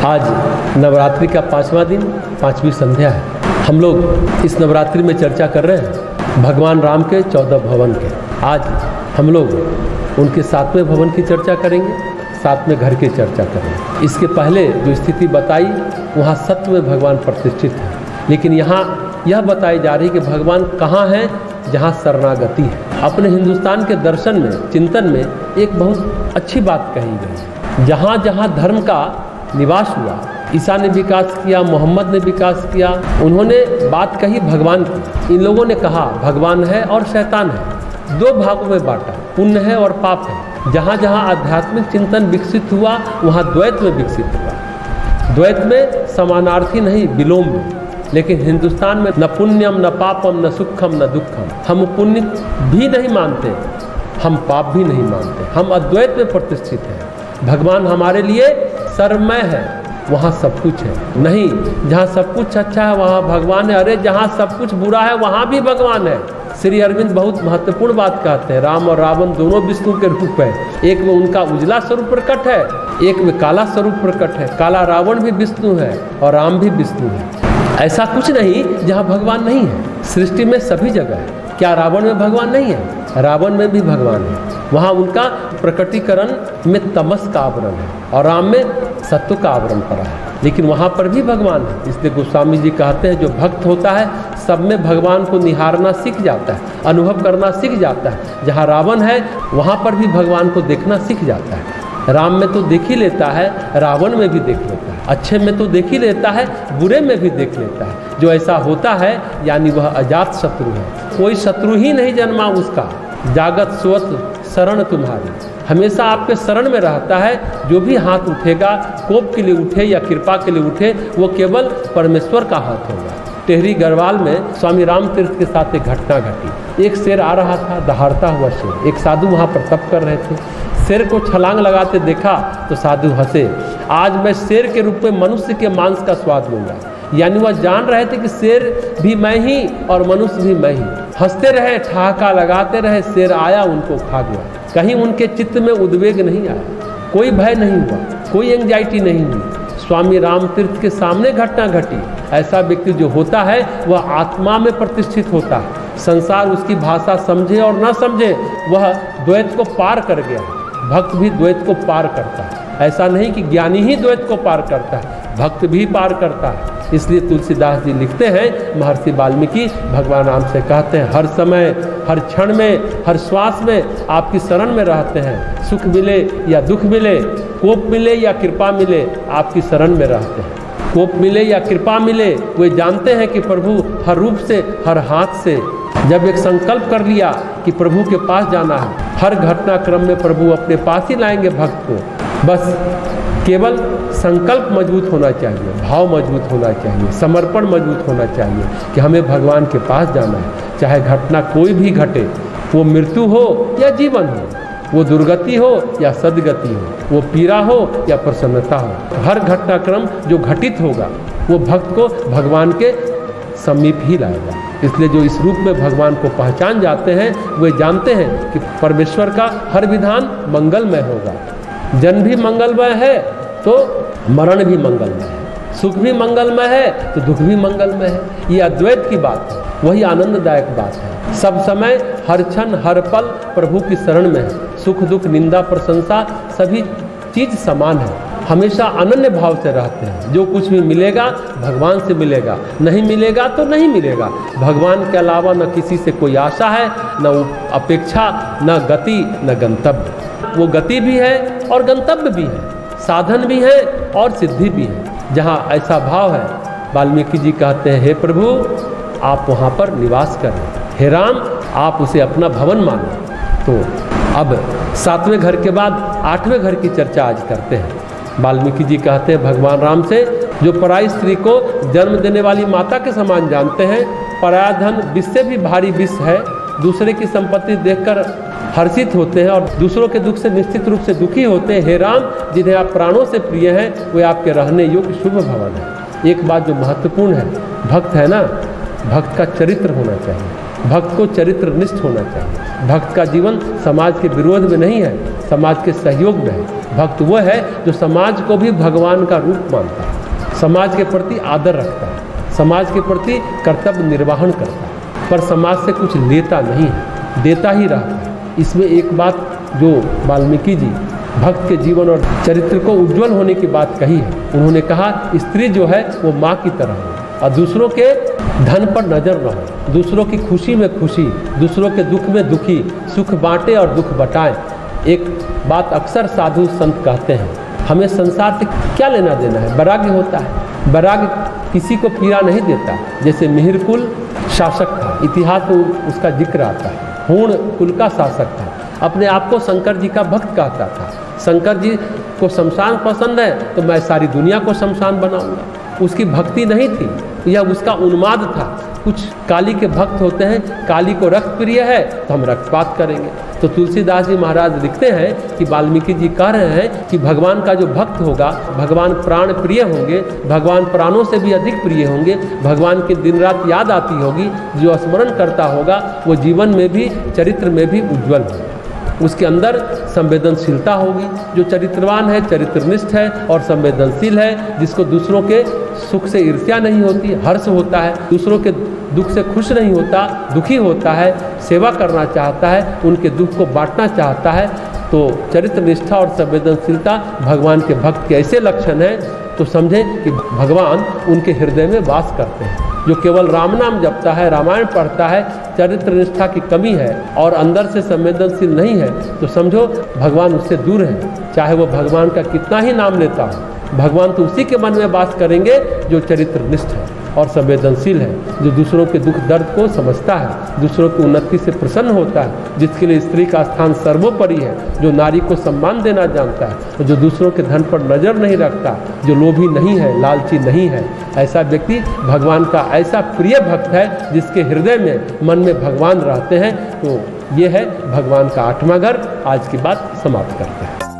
आज नवरात्रि का 5वां दिन, 5वीं संध्या है। हम लोग इस नवरात्रि में चर्चा कर रहे हैं भगवान राम के 14 भवन के। आज हम लोग उनके 7वें भवन की चर्चा करेंगे, 7वें घर की चर्चा करेंगे। इसके पहले जो स्थिति बताई वहाँ सत्य में भगवान प्रतिष्ठित है, लेकिन यहाँ यह बताई जा रही कि भगवान कहाँ हैं जहाँ शरणागति है। अपने हिंदुस्तान के दर्शन में, चिंतन में एक बहुत अच्छी बात कही गई। जहाँ जहाँ धर्म का निवास हुआ, ईसा ने विकास किया, मोहम्मद ने विकास किया, उन्होंने बात कही भगवान की। इन लोगों ने कहा भगवान है और शैतान है, दो भागों में बांटा, पुण्य है और पाप है। जहाँ जहाँ आध्यात्मिक चिंतन विकसित हुआ वहाँ द्वैत में विकसित हुआ। द्वैत में समानार्थी नहीं, विलोम में। लेकिन हिंदुस्तान में न पुण्यम न पापम न सुखम न दुखम। हम पुण्य भी नहीं मानते, हम पाप भी नहीं मानते, हम अद्वैत में प्रतिष्ठित हैं। भगवान हमारे लिए सर्वमय है, वहाँ सब कुछ है। नहीं, जहाँ सब कुछ अच्छा है वहाँ भगवान है। अरे जहाँ सब कुछ बुरा है वहाँ भी भगवान है। श्री अरविंद बहुत महत्वपूर्ण बात कहते हैं, राम और रावण दोनों विष्णु के रूप है। एक में उनका उजला स्वरूप प्रकट है, एक में काला स्वरूप प्रकट है। काला रावण भी विष्णु है और राम भी विष्णु है। ऐसा कुछ नहीं जहाँ भगवान नहीं है। सृष्टि में सभी जगह है। क्या रावण में भगवान नहीं है? रावण में भी भगवान है। वहाँ उनका प्रकटीकरण में तमस का आवरण है और राम में सत्व का आवरण पड़ा है, लेकिन वहाँ पर भी भगवान है। इसलिए गोस्वामी जी कहते हैं जो भक्त होता है सब में भगवान को निहारना सीख जाता है, अनुभव करना सीख जाता है। जहाँ रावण है वहाँ पर भी भगवान को देखना सीख जाता है। राम में तो देख ही लेता है, रावण में भी देख लेता है, अच्छे में तो देख ही लेता है, बुरे में भी देख लेता है। जो ऐसा होता है यानी वह अजात शत्रु है, कोई शत्रु ही नहीं जन्मा उसका। जागत स्वत शरण तुम्हारी, हमेशा आपके शरण में रहता है। जो भी हाथ उठेगा, कोप के लिए उठे या कृपा के लिए उठे, वो केवल परमेश्वर का हाथ होगा। टेहरी गढ़वाल में स्वामी राम तीर्थ के साथ एक घटना घटी। एक शेर आ रहा था, दहाड़ता हुआ शेर। एक साधु वहाँ पर तप कर रहे थे। शेर को छलांग लगाते देखा तो साधु हंसे। आज मैं शेर के रूप में मनुष्य के मांस का स्वाद लूँगा। यानी वह जान रहे थे कि शेर भी मैं ही और मनुष्य भी मैं ही। हंसते रहे, ठहाका लगाते रहे। शेर आया, उनको खा गया। कहीं उनके चित्त में उद्वेग नहीं आया, कोई भय नहीं हुआ, कोई एंजाइटी नहीं हुई। स्वामी राम तीर्थ के सामने घटना घटी। ऐसा व्यक्ति जो होता है वह आत्मा में प्रतिष्ठित होता है। संसार उसकी भाषा समझे और न समझे, वह द्वैत को पार कर गया। भक्त भी द्वैत को पार करता है। ऐसा नहीं कि ज्ञानी ही द्वैत को पार करता है, भक्त भी पार करता है। इसलिए तुलसीदास जी लिखते हैं, महर्षि वाल्मीकि भगवान राम से कहते हैं हर समय, हर क्षण में, हर श्वास में आपकी शरण में रहते हैं। सुख मिले या दुख मिले, कोप मिले या कृपा मिले, आपकी शरण में रहते हैं। कोप मिले या कृपा मिले, वे जानते हैं कि प्रभु हर रूप से, हर हाथ से। जब एक संकल्प कर लिया कि प्रभु के पास जाना है, हर घटनाक्रम में प्रभु अपने पास ही लाएंगे भक्त को। बस केवल संकल्प मजबूत होना चाहिए, भाव मजबूत होना चाहिए, समर्पण मजबूत होना चाहिए कि हमें भगवान के पास जाना है। चाहे घटना कोई भी घटे, वो मृत्यु हो या जीवन हो, वो दुर्गति हो या सद्गति हो, वो पीड़ा हो या प्रसन्नता हो, हर घटनाक्रम जो घटित होगा वो भक्त को भगवान के समीप ही लाएगा। इसलिए जो इस रूप में भगवान को पहचान जाते हैं वे जानते हैं कि परमेश्वर का हर विधान मंगलमय होगा। जन्म भी मंगलमय है तो मरण भी मंगलमय है, सुख भी मंगलमय है तो दुख भी मंगलमय है। ये अद्वैत की बात है, वही आनंददायक बात है। सब समय, हर क्षण, हर पल प्रभु की शरण में है। सुख दुख, निंदा प्रशंसा सभी चीज समान है। हमेशा अनन्य भाव से रहते हैं। जो कुछ भी मिलेगा भगवान से मिलेगा, नहीं मिलेगा तो नहीं मिलेगा। भगवान के अलावा न किसी से कोई आशा है, न अपेक्षा, न गति, न गंतव्य। वो गति भी है और गंतव्य भी है, साधन भी है और सिद्धि भी है। जहाँ ऐसा भाव है, वाल्मीकि जी कहते हैं हे प्रभु आप वहाँ पर निवास करें, हे राम आप उसे अपना भवन मानो। तो अब 7वें घर के बाद 8वें घर की चर्चा आज करते हैं। वाल्मीकि जी कहते हैं भगवान राम से, जो पराई स्त्री को जन्म देने वाली माता के समान जानते हैं, पराया धन विष से भी भारी विष है, दूसरे की संपत्ति देखकर हर्षित होते हैं और दूसरों के दुख से निश्चित रूप से दुखी होते हैं। हे राम, जिन्हें आप प्राणों से प्रिय हैं, वे आपके रहने योग्य शुभ भवन है। एक बात जो महत्वपूर्ण है, भक्त है ना, भक्त का चरित्र होना चाहिए, भक्त को चरित्र निष्ठ होना चाहिए। भक्त का जीवन समाज के विरोध में नहीं है, समाज के सहयोग में है। भक्त वो है जो समाज को भी भगवान का रूप मानता है, समाज के प्रति आदर रखता है, समाज के प्रति कर्तव्य निर्वहन करता है, पर समाज से कुछ लेता नहीं है, देता ही रहता है। इसमें एक बात जो वाल्मीकि जी भक्त के जीवन और चरित्र को उज्जवल होने की बात कही है, उन्होंने कहा स्त्री जो है वो माँ की तरह हो और दूसरों के धन पर नजर न हो, दूसरों की खुशी में खुशी, दूसरों के दुख में दुखी, सुख बांटे और दुख बटाएं। एक बात अक्सर साधु संत कहते हैं, हमें संसार से क्या लेना देना है, वैराग्य होता है। वैराग्य किसी को पीड़ा नहीं देता। जैसे मिहिर कुल शासक था, इतिहास में उसका जिक्र आता है, हूण कुल का शासक था, अपने आप को शंकर जी का भक्त कहता था। शंकर जी को शमशान पसंद है तो मैं सारी दुनिया को शमशान बनाऊंगा। उसकी भक्ति नहीं थी, यह उसका उन्माद था। कुछ काली के भक्त होते हैं, काली को रक्त प्रिय है तो हम रक्तपात करेंगे। तो तुलसीदास जी महाराज लिखते हैं कि वाल्मीकि जी कह रहे हैं कि भगवान का जो भक्त होगा, भगवान प्राण प्रिय होंगे, भगवान प्राणों से भी अधिक प्रिय होंगे, भगवान की दिन रात याद आती होगी, जो स्मरण करता होगा वो जीवन में भी चरित्र में भी उज्जवल होगा। उसके अंदर संवेदनशीलता होगी। जो चरित्रवान है, चरित्रनिष्ठ है और संवेदनशील है, जिसको दूसरों के सुख से ईर्ष्या नहीं होती, हर्ष होता है, दूसरों के दुख से खुश नहीं होता, दुखी होता है, सेवा करना चाहता है, उनके दुख को बांटना चाहता है। तो चरित्र निष्ठा और संवेदनशीलता भगवान के भक्त के ऐसे लक्षण हैं, तो समझें कि भगवान उनके हृदय में वास करते हैं। जो केवल राम नाम जपता है, रामायण पढ़ता है, चरित्र निष्ठा की कमी है और अंदर से संवेदनशील नहीं है, तो समझो भगवान उससे दूर है। चाहे वो भगवान का कितना ही नाम लेता हो, भगवान तो उसी के मन में वास करेंगे जो चरित्र निष्ठ है और संवेदनशील है, जो दूसरों के दुख दर्द को समझता है, दूसरों की उन्नति से प्रसन्न होता है, जिसके लिए स्त्री का स्थान सर्वोपरि है, जो नारी को सम्मान देना जानता है, जो दूसरों के धन पर नजर नहीं रखता, जो लोभी नहीं है, लालची नहीं है। ऐसा व्यक्ति भगवान का ऐसा प्रिय भक्त है जिसके हृदय में, मन में भगवान रहते हैं। तो ये है भगवान का 8वां घर। आज की बात समाप्त करते हैं।